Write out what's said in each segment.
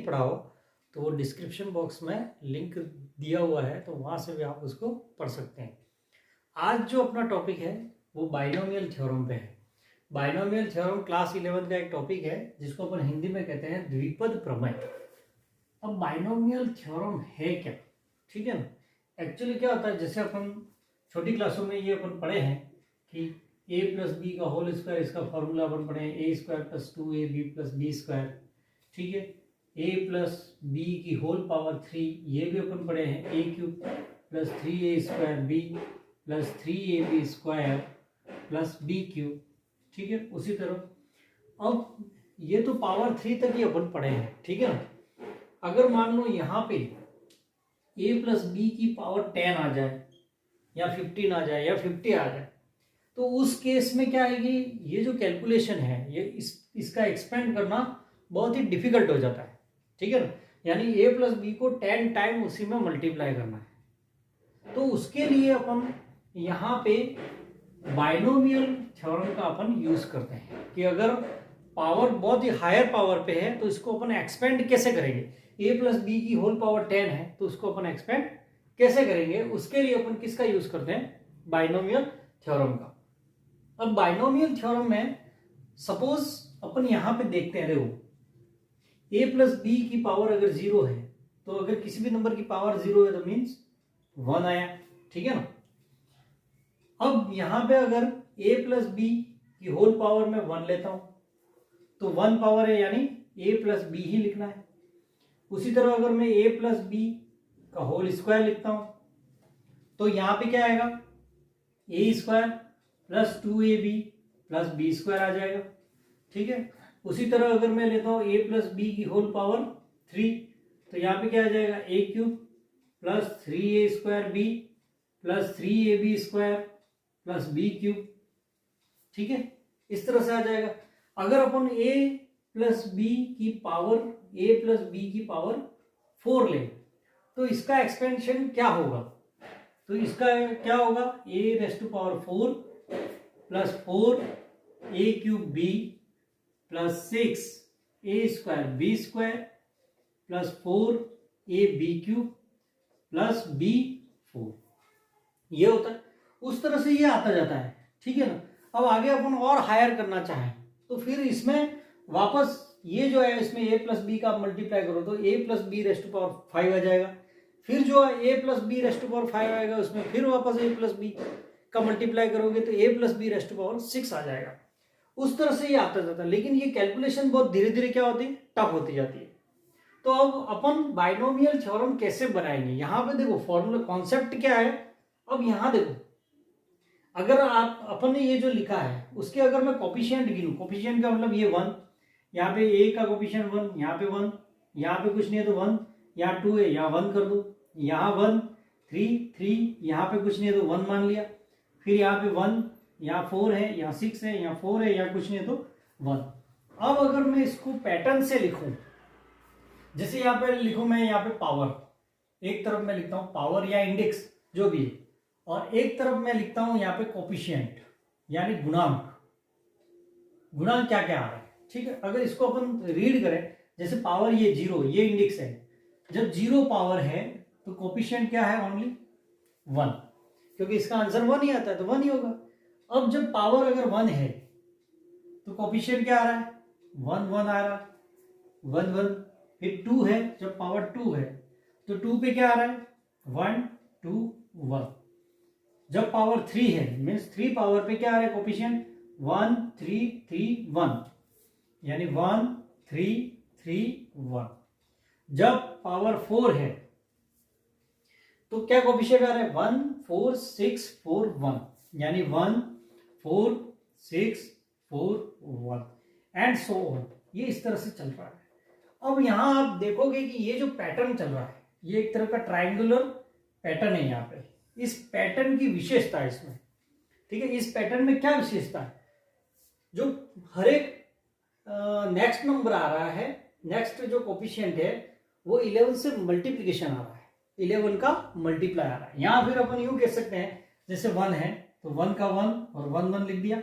पढ़ा हो तो वो डिस्क्रिप्शन बॉक्स में लिंक दिया हुआ है, तो वहाँ से भी आप उसको पढ़ सकते हैं। आज जो अपना टॉपिक है वो बाइनोमियल थ्योरम पे है। बाइनोमियल थ्योरम क्लास 11 का एक टॉपिक है जिसको अपन हिंदी में कहते हैं द्विपद प्रमेय। अब बाइनोमियल थ्योरम है क्या, ठीक है ना। एक्चुअली क्या होता है, जैसे अपन छोटी क्लासों में ये अपन पढ़े हैं कि a प्लस बी का होल स्क्वायर, इसका फॉर्मूला अपन पढ़े हैं a square plus 2ab plus B square, ठीक है। a प्लस बी की होल पावर 3, ये भी अपन पढ़े हैं a cube plus 3a square b plus 3ab square plus B cube, ठीक है। उसी तरह अब ये तो पावर 3 तक ही अपन पढ़े हैं, ठीक है ना। अगर मान लो यहाँ पे a प्लस बी की पावर 10 आ जाए या 15 आ जाए या 50 आ जाए, तो उस केस में क्या आएगी, ये जो कैलकुलेशन है ये इसका एक्सपेंड करना बहुत ही डिफिकल्ट हो जाता है, ठीक है ना। यानी a प्लस बी को 10 टाइम उसी में मल्टीप्लाई करना है। तो उसके लिए अपन यहाँ पे बाइनोमियल थ्योरम का अपन यूज करते हैं कि अगर पावर बहुत ही हायर पावर पे है तो इसको अपन एक्सपेंड कैसे करेंगे। a प्लस बी की होल पावर 10 है तो उसको अपन एक्सपेंड कैसे करेंगे, उसके लिए अपन किसका यूज करते हैं, बाइनोमियल थ्योरम का। अब बाइनोमियल थ्योरम में सपोज अपन यहां पे देखते हैं, देखो a प्लस बी की पावर अगर 0 है तो अगर किसी भी नंबर की पावर 0 है तो मीन्स 1 आया, ठीक है ना। अब यहां पे अगर a प्लस बी की होल पावर में 1 लेता हूं तो 1 पावर है, यानी a प्लस बी ही लिखना है। उसी तरह अगर मैं a प्लस बी का होल स्क्वायर लिखता हूं तो यहां पे क्या आएगा, a square plus 2ab plus B square आ जाएगा, ठीक है। उसी तरह अगर मैं लेता हूं a प्लस बी की होल पावर 3 तो यहाँ पे क्या आ जाएगा, a cube plus 3a square b plus 3ab square plus B cube, ठीक है। इस तरह से आ जाएगा। अगर अपन a प्लस बी की पावर 4 ले तो इसका एक्सपेंशन क्या होगा, तो इसका क्या होगा, a raise to power 4 plus 4 a cube b plus 6 a square b square plus 4 a b cube plus b 4, ये होता है। उस तरह से ये आता जाता है, ठीक है ना। अब आगे अपन और हायर करना चाहें तो फिर इसमें वापस ये जो है इसमें a प्लस बी का आप मल्टीप्लाई करो तो a plus B raise to power 5 आ जाएगा। फिर जो a plus B raise to power 5 आएगा उसमें फिर वापस a प्लस बी का मल्टीप्लाई करोगे तो a plus B raise to power 6 आ जाएगा। उस तरह से ये आता जाता है, लेकिन ये कैलकुलेशन बहुत धीरे धीरे क्या होती है, टफ होती जाती है। तो अब अपन बाइनोमियल थ्योरम कैसे बनाएंगे, यहाँ पे देखो फॉर्मूला कॉन्सेप्ट क्या है। अब यहाँ देखो अगर आप अपन ने ये जो लिखा है उसके अगर मैं कोफिशिएंट गिनूं, कोफिशिएंट का मतलब ये 1, यहाँ पे a का कोफिशिएंट 1, यहाँ पे 1, यहाँ पे कुछ नहीं है तो 1, यहाँ 2 है यहाँ 1 कर दो, यहाँ 1 3 यहाँ पे कुछ नहीं है तो 1 मान लिया, फिर यहाँ पे 1, यहाँ 4 है, यहाँ 6 है, यहाँ 4 है, यहाँ कुछ नहीं है तो 1। अब अगर मैं इसको पैटर्न से लिखूं, जैसे यहाँ पे लिखूं मैं, यहाँ पे पावर एक तरफ मैं लिखता हूँ पावर या इंडेक्स जो भी है, और एक तरफ मैं लिखता हूं यहाँ पे कोफिशिएंट यानी गुणांक। गुणांक क्या क्या आ रहा है, ठीक है। अगर इसको अपन रीड करें, जैसे पावर ये 0, ये इंडेक्स है, जब 0 पावर है तो कोफिशिएंट क्या है, ओनली 1, क्योंकि इसका आंसर 1 ही आता है तो 1 ही होगा। अब जब पावर अगर 1 है तो कोफिशिएंट क्या आ रहा है, 1 1 आ रहा है, 1 1। फिर 2 है, जब पावर 2 है तो 2 पे क्या आ रहा है, 1 2 1। जब पावर 3 है मीन्स 3 पावर पे क्या आ रहा है कोफिशिएंट, 1 3 3 1, यानी 1 3 3 1। जब पावर 4 है तो क्या कोफिशिएंट आ रहा है, 1 4 6 4 1, यानी 1 4 6 4 1 एंड सो ऑन। ये इस तरह से चल रहा है। अब यहां आप देखोगे कि ये जो पैटर्न चल रहा है ये एक तरह का ट्राइंगुलर पैटर्न है। यहाँ पे इस पैटर्न की विशेषता है इसमें, ठीक है। इस पैटर्न में क्या विशेषता है, जो हर एक नेक्स्ट नंबर आ रहा है, नेक्स्ट जो कोफिशिएंट है वो 11 से मल्टीप्लिकेशन आ रहा है, 11 का मल्टीप्लाई आ रहा है। यहां फिर अपन यूं कह सकते हैं, जैसे 1 है तो 1 का 1 और 1 1 लिख दिया।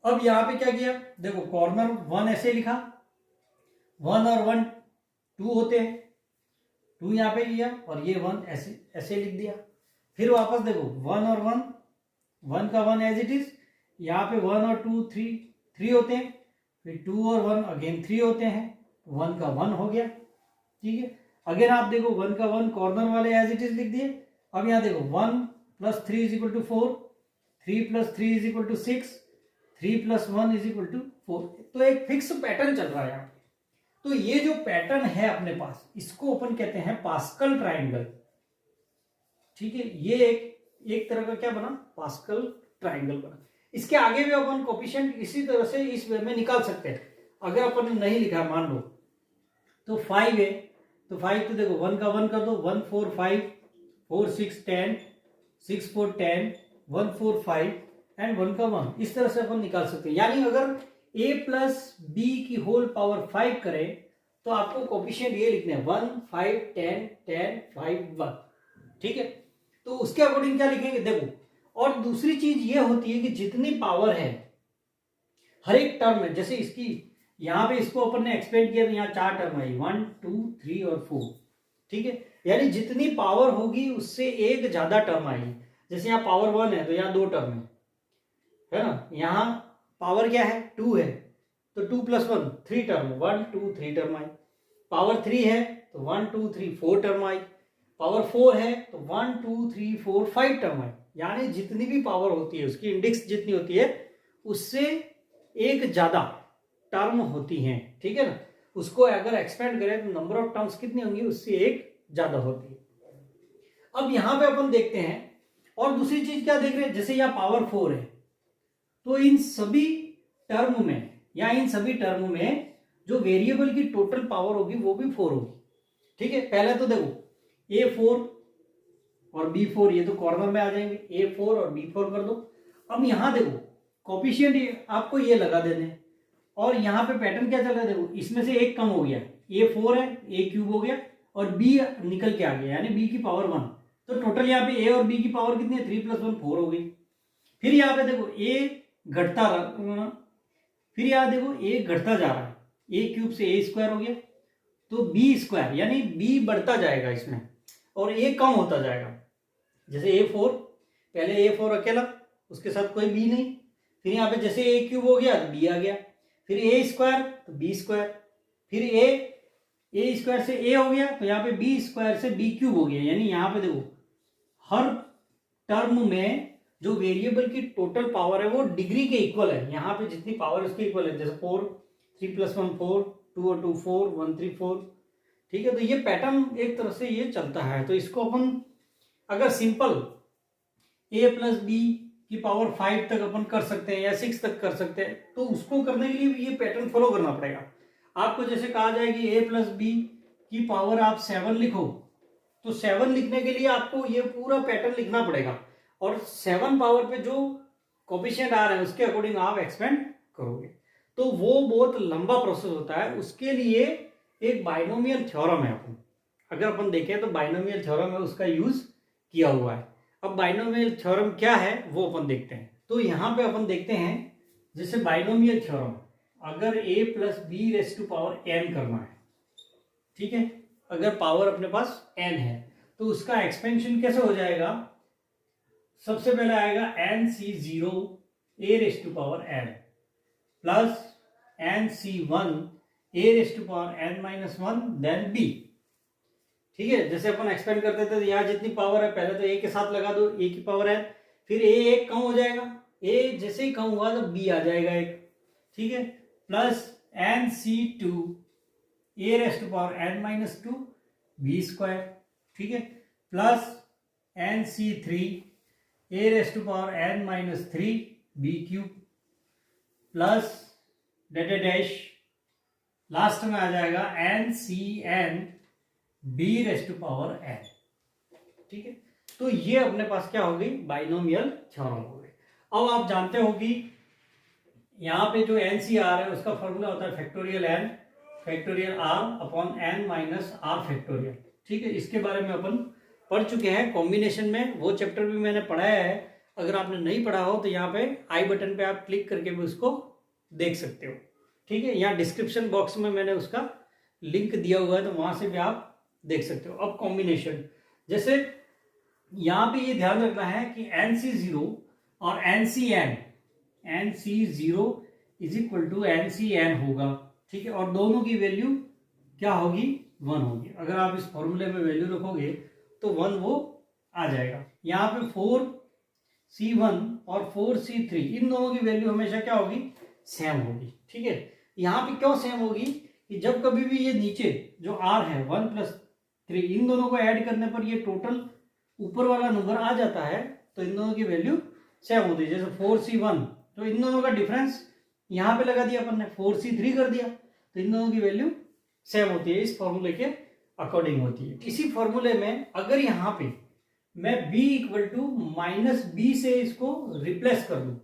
अब यहां पे क्या किया, देखो कॉर्नर 1 ऐसे लिखा, 1 और 1 2 होते हैं, 2 यहाँ पे लिया और ये 1 ऐसे ऐसे लिख दिया। फिर वापस देखो 1 और 1, 1 का 1 एज इट इज, यहाँ पे 1 और 2 3 होते हैं, फिर 2 और 1 अगेन 3 होते हैं, 1 का 1 हो गया। ठीक है, अगेन आप देखो 1 का 1 कॉर्नर वाले एज इट इज लिख दिए। अब यहाँ देखो 1 + 3 = 4, 3 + 3 = 6, 3 + 1 = 4। तो एक फिक्स पैटर्न चल रहा है यहाँ पे। तो ये जो पैटर्न है अपने पास, इसको अपन कहते हैं पास्कल ट्राइंगल। ठीक है, ये एक तरह का क्या बना, पास्कल ट्राइंगल बना। इसके आगे भी अपन कोफिशिएंट इसी तरह से इस वे में निकाल सकते हैं। अगर अपन ने नहीं लिखा मान लो तो 5 है, तो 5 तो देखो 1 का 1 कर दो, 1 4 5, 4 6 10, 6 4 10, 1 4 5 एंड 1 का 1, इस तरह से अपन निकाल सकते हैं। यानी अगर a + b की होल पावर 5 करें तो आपको कोफिशिएंट ये लिखने हैं 1 5 10 10 5 1। ठीक है, तो उसके अकॉर्डिंग क्या लिखेंगे देखो। और दूसरी चीज ये होती है कि जितनी पावर है हर एक टर्म में, जैसे इसकी यहां पे इसको अपन ने एक्सपेंड किया तो यहाँ 4 टर्म आई, 1 2 3 और 4। ठीक है, यानी जितनी पावर होगी उससे एक ज्यादा टर्म आएगी। जैसे यहाँ पावर 1 है तो यहाँ 2 टर्म है ना। यहाँ पावर क्या है 2 है तो 2 + 1 3 टर्म, 1 2 3 टर्म आई। पावर 3 है तो 1 2 3 4 टर्म आई। पावर 4 है तो 1 2 3 4 5 टर्म आई। यानी जितनी भी पावर होती है उसकी इंडेक्स जितनी होती है उससे एक ज्यादा टर्म होती हैं। ठीक है ना, उसको अगर एक्सपेंड करें तो नंबर ऑफ टर्म्स कितनी होंगी, उससे एक ज्यादा होती है। अब यहां पे अपन देखते हैं और दूसरी चीज क्या देख रहे हैं, जैसे यहाँ पावर 4 है तो इन सभी टर्म में या इन सभी टर्म में जो वेरिएबल की टोटल पावर होगी वो भी 4 होगी। ठीक है, पहले तो देखो A4 और B4 ये तो कॉर्नर में आ जाएंगे, A4 और B4 कर दो। अब यहां देखो कोफिशिएंट आपको ये लगा देने और यहाँ पे पैटर्न क्या चल रहा है देखो, इसमें से एक कम हो गया, A4 है, A³ हो गया और B निकल के आ गया, यानी B की पावर 1। तो टोटल यहाँ पे A और B की पावर कितनी है, 3 + 1 4 हो गई। फिर यहाँ पे देखो A घटता रहा, फिर यहाँ देखो A घटता जा रहा है, A³ से A² हो गया तो B² यानी B बढ़ता जाएगा इसमें और A कम होता जाएगा। जैसे A4 पहले A4 अकेला, उसके साथ कोई B नहीं, फिर यहाँ पे जैसे A³ हो गया तो B आ गया, फिर A² तो B², फिर A² से A हो गया तो यहाँ पे B² से B³ हो गया। यानी यहाँ पे देखो हर टर्म में जो वेरिएबल की टोटल पावर है वो डिग्री के इक्वल है। यहाँ पे जितनी पावर उसके इक्वल है, जैसे 4 3 + 1 4, 2 और 2 4, 1 3 4। ठीक है, तो ये पैटर्न एक तरह से ये चलता है। तो इसको अपन अगर सिंपल A + B की पावर 5 तक अपन कर सकते हैं या 6 तक कर सकते हैं, तो उसको करने के लिए भी ये पैटर्न फॉलो करना पड़ेगा आपको। जैसे कहा जाए कि A + B की पावर आप 7 लिखो तो 7 लिखने के लिए आपको ये पूरा पैटर्न लिखना पड़ेगा और 7 पावर पे जो कोफिशिएंट आ रहे हैं उसके अकॉर्डिंग आप एक्सपेंड करोगे, तो वो बहुत लंबा प्रोसेस होता है। उसके लिए एक बाइनोमियल थ्योरम है, अगर अपन देखें तो बाइनोमियल थ्योरम है, उसका यूज किया हुआ है। अब बाइनोमियल थ्योरम क्या है वो अपन देखते हैं। तो यहां पे अपन देखते हैं जैसे बाइनोमियल थ्योरम, अगर A + B⁴ करना है, ठीक है, अगर पावर अपने पास n है तो उसका एक्सपेंशन कैसे हो जाएगा। सबसे पहले आएगा NC0 A⁴n plus NC1 A⁻n-1 then B। ठीक है, जैसे अपन एक्सपेंड करते थे तो यहाँ जितनी पावर है पहले तो A के साथ लगा दो, A की पावर n, फिर A एक कम हो जाएगा, A जैसे ही कम हुआ तो B आ जाएगा एक। ठीक है, प्लस NC2 A⁻n-2 B²। ठीक है, plus NC3 A⁻n-3 B³ plus dash last में आ जाएगा NCN B⁴n। ठीक है, तो ये अपने पास क्या हो गई, बाइनोमियल थ्योरम हो गई। अब आप जानते हो कि यहां पे जो NCR है उसका फॉर्मूला होता है फैक्टोरियल n फैक्टोरियल r/n-r⁴। ठीक है, इसके बारे में अपन पढ़ चुके हैं कॉम्बिनेशन में, वो चैप्टर भी मैंने पढ़ाया है। अगर आपने नहीं पढ़ा हो तो यहाँ पे आई बटन पे आप क्लिक करके भी उसको देख सकते हो। ठीक है, यहाँ डिस्क्रिप्शन बॉक्स में मैंने उसका लिंक दिया हुआ है, तो वहां से भी आप देख सकते हो। अब कॉम्बिनेशन, जैसे यहां पे ये ध्यान रखना है कि NC0 और NCN, NC0 is equal to NCN होगा, ठीक है, और दोनों की वैल्यू क्या होगी, 1 होगी। अगर आप इस फॉर्मूले में वैल्यू रखोगे तो 1 वो आ जाएगा। यहाँ पे 4C1 और 4C3 इन दोनों की वैल्यू हमेशा क्या होगी, सेम होगी, ठीक है। यहाँ पे क्यों सेम होगी कि जब कभी भी ये नीचे जो R है 1 + 3 इन दोनों को ऐड करने पर ये टोटल ऊपर वाला नंबर आ जाता है, तो इन दोनों की वैल्यू सेम होती है। जैसे 4C1 तो इन दोनों का डिफरेंस यहाँ पे लगा दिया अपन ने, 4C3 कर दिया, तो इन दोनों की वैल्यू सेम होती है, इस फॉर्मूले के अकॉर्डिंग होती है। इसी फॉर्मूले में अगर यहाँ पे मैं b = -b से इसको रिप्लेस कर दूं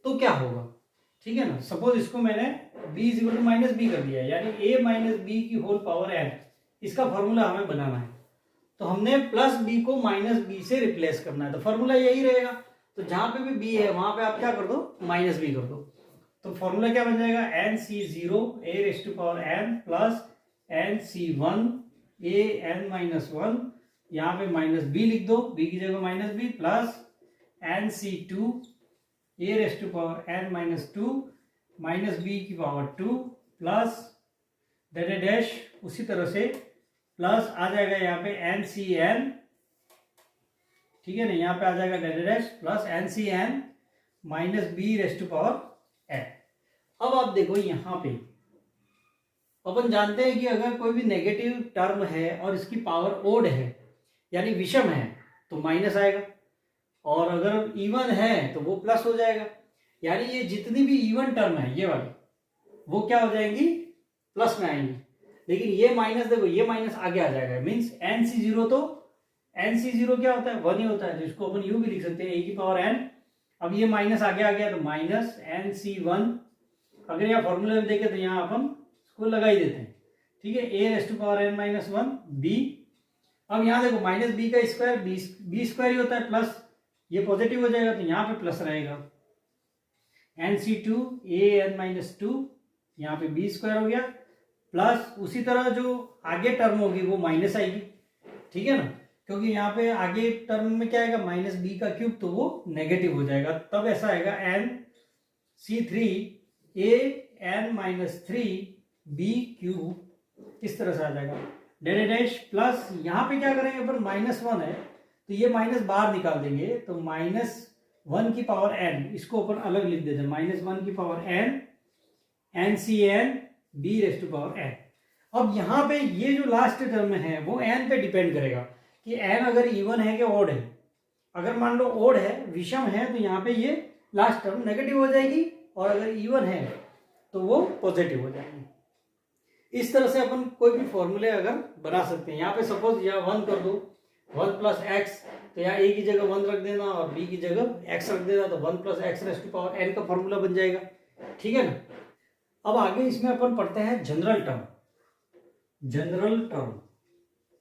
तो क्या होगा, ठीक है ना। सपोज इसको मैंने b = -b कर दिया, यानी a - b की होल पावर n, इसका फॉर्मूला हमें बनाना है। तो हमने +b को -b से रिप्लेस करना है, तो फॉर्मूला यही रहेगा। तो जहां पे भी b है वहां पे आप क्या कर दो, -b कर दो। तो फॉर्मूला क्या बन जाएगा, NC0 a⁻n plus NC1 an-1, यहाँ पे -b लिख दो, b की जगह -b, plus NC2 a⁻n-2 -b⁻2 plus dash, उसी तरह से प्लस आ जाएगा यहाँ पे NCN, ठीक है ना, यहाँ पे आ जाएगा डैश प्लस NCN -b⁻n। अब आप देखो यहाँ पे अपन जानते हैं कि अगर कोई भी नेगेटिव टर्म है और इसकी पावर ओड है यानी विषम है तो माइनस आएगा, और अगर इवन है तो वो प्लस हो जाएगा। यानी ये जितनी भी इवन टर्म है ये वाली वो क्या हो जाएंगी, प्लस में आएंगी। लेकिन ये माइनस, देखो ये माइनस आगे आ जाएगा, मीन्स NC0, तो NC0 क्या होता है, 1 ही होता है, तो इसको अपन यूं भी लिख सकते हैं a⁻n। अब ये माइनस आगे आ गया तो -NC1, अगर यहाँ फॉर्मूले में देखें तो यहाँ अपन इसको लगा ही देते हैं, ठीक है, a⁻n-1 b। अब यहाँ देखो -b का स्क्वायर b स्क्वायर ही होता है, प्लस ये पॉजिटिव हो जाएगा तो यहाँ पे प्लस रहेगा। NC2 an-2, यहाँ पे b स्क्वायर हो गया, प्लस उसी तरह जो आगे टर्म होगी वो माइनस आएगी, ठीक है ना, क्योंकि यहाँ पे आगे टर्म में क्या आएगा, -b3, तो वो नेगेटिव हो जाएगा। तब ऐसा आएगा NC3 an-3 b3, इस तरह से आ जाएगा डैश प्लस यहाँ पे क्या करेंगे अपन, -1 है तो ये माइनस बाहर निकाल देंगे, तो -1 की पावर n, इसको अपन अलग लिख देते हैं, -1 की पावर n NCN b⁻n। अब यहाँ पे ये जो लास्ट टर्म है वो n पे डिपेंड करेगा कि n अगर इवन है कि ओड है। अगर मान लो ओड है, विषम है, तो यहाँ पे ये लास्ट टर्म नेगेटिव हो जाएगी, और अगर इवन है तो वो पॉजिटिव हो जाएगी। इस तरह से अपन कोई भी फॉर्मूले अगर बना सकते हैं। यहाँ पे सपोज यहाँ 1 कर दो, 1 + x, तो यहाँ a की जगह 1 रख देना और b की जगह x रख देना, तो 1 + x⁻n का फॉर्मूला बन जाएगा, ठीक है ना। अब आगे इसमें अपन पढ़ते हैं जनरल टर्म। जनरल टर्म,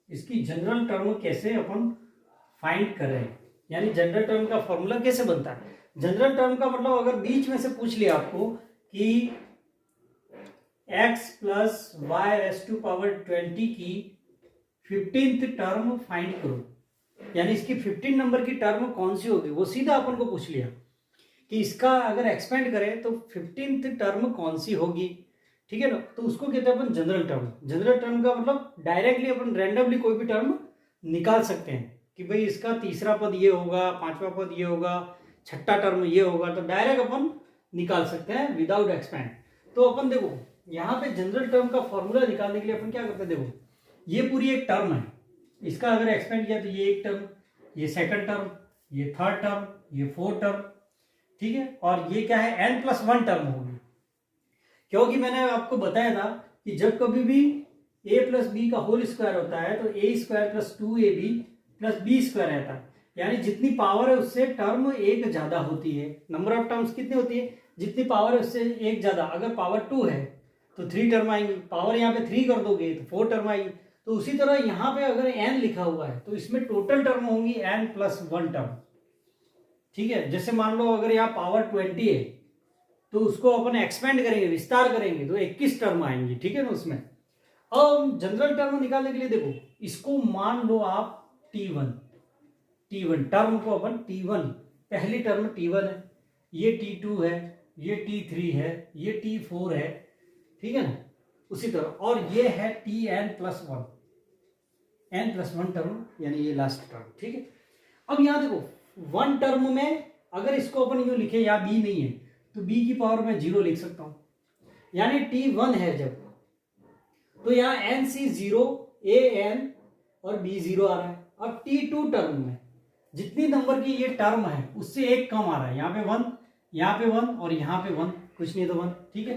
इसकी जनरल टर्म कैसे अपन फाइंड करें, यानी जनरल टर्म का फॉर्मूला कैसे बनता है। जनरल टर्म का मतलब अगर बीच में से पूछ लिया आपको कि x + y⁻20 की 15th टर्म फाइंड करो, यानी इसकी 15 नंबर की टर्म कौन सी होगी, वो सीधा अपन को पूछ लिया कि इसका अगर एक्सपेंड करें तो 15th टर्म कौन सी होगी, ठीक है ना। तो उसको कहते हैं अपन जनरल टर्म। जनरल टर्म का मतलब डायरेक्टली अपन रैंडमली कोई भी टर्म निकाल सकते हैं कि भाई इसका तीसरा पद ये होगा, पांचवा पद ये होगा, छठा टर्म ये होगा, तो डायरेक्ट अपन निकाल सकते हैं विदाउट एक्सपेंड। तो अपन देखो यहाँ पे जनरल टर्म का फॉर्मूला निकालने के लिए अपन क्या करते हैं, देखो ये पूरी एक टर्म है, इसका अगर एक्सपेंड किया तो ये एक टर्म, ये सेकंड टर्म, ये थर्ड टर्म, ये फोर्थ टर्म, ठीक है, और ये क्या है n+1 टर्म होगी। क्योंकि मैंने आपको बताया था कि जब कभी भी a + b का होल स्क्वायर होता है तो a² + 2ab + b² रहता है, यानी जितनी पावर है उससे टर्म एक ज्यादा होती है। नंबर ऑफ टर्म्स कितनी होती है, जितनी पावर है उससे एक ज्यादा। अगर पावर 2 है तो 3 टर्म आएंगी, पावर यहाँ पे 3 कर दोगे तो 4 टर्म आएगी। तो उसी तरह यहाँ पे अगर n लिखा हुआ है तो इसमें टोटल टर्म होंगी n+1 टर्म, ठीक है। जैसे मान लो अगर यहाँ पावर 20 है तो उसको अपन एक्सपेंड करेंगे, विस्तार करेंगे, तो 21 टर्म आएंगी, ठीक है ना उसमें। अब जनरल टर्म निकालने के लिए देखो, इसको मान लो आप T1 टर्म को अपन T1, पहली टर्म T1 है, ये T2 है, ये T3 है, ये T4 है, ठीक है ना। उसी तरह और ये है Tn+1, n+1 टर्म, यानी ये लास्ट टर्म, ठीक है। अब यहां देखो वन टर्म में अगर इसको अपन यूं लिखे, या b नहीं है तो b की पावर में 0 लिख सकता हूं, यानी T1 है जब, तो यहाँ NC0 AN और B0 आ रहा है। अब T2 टर्म में जितनी नंबर की ये टर्म है उससे एक कम आ रहा है, यहाँ पे 1, यहाँ पे 1 और यहाँ पे 1, कुछ नहीं तो 1, ठीक है।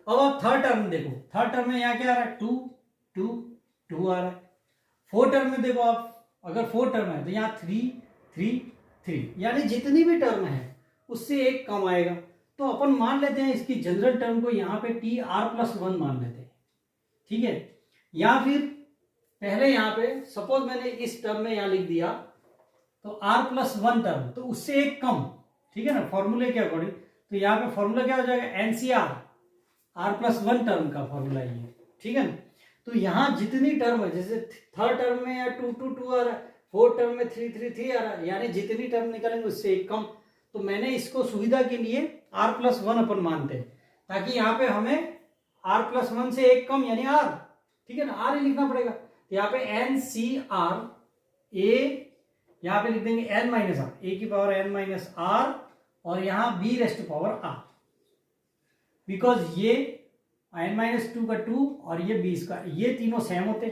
अब आप थर्ड टर्म देखो, थर्ड टर्म में यहाँ क्या आ रहा है, 2 2 2 आ रहा है। फोर्थ टर्म में देखो आप, अगर 4 टर्म है तो यहाँ 3 3 3, यानी जितनी भी टर्म है उससे एक कम आएगा। तो अपन मान लेते हैं इसकी जनरल टर्म को यहाँ पे TR+1 मान लेते हैं, ठीक है। या फिर पहले यहाँ पे सपोज मैंने इस टर्म में यहाँ लिख दिया तो R+1 टर्म, तो उससे एक कम, ठीक है ना, फॉर्मूले के अकॉर्डिंग। तो यहाँ पे फॉर्मूला क्या हो जाएगा, NCR, R+1 टर्म का फॉर्मूला ये, ठीक है ना। तो यहाँ जितनी टर्म है, जैसे थर्ड टर्म में या 2 2 2 आ रहा है, फोर्थ टर्म में 3 3 3 आ रहा है, यानी जितनी टर्म निकलेंगे उससे एक कम। तो मैंने इसको सुविधा के लिए R+1 अपन मानते हैं, ताकि यहाँ पे हमें R+1 से एक कम यानी R, ठीक है ना, R ही लिखना पड़ेगा। तो यहाँ पे NCR A, यहाँ पे लिख देंगे n-r, a की पावर n-r, और यहाँ b⁻r, बिकॉज ये n-2 का 2 और ये 20 का, ये तीनों सेम होते,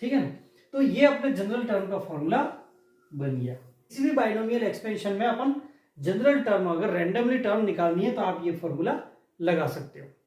ठीक है ना। तो ये अपने जनरल टर्म का फॉर्मूला बन गया। किसी भी बाइनोमियल एक्सपेंशन में अपन जनरल टर्म, अगर रैंडमली टर्म निकालनी है तो आप ये फॉर्मूला लगा सकते हो।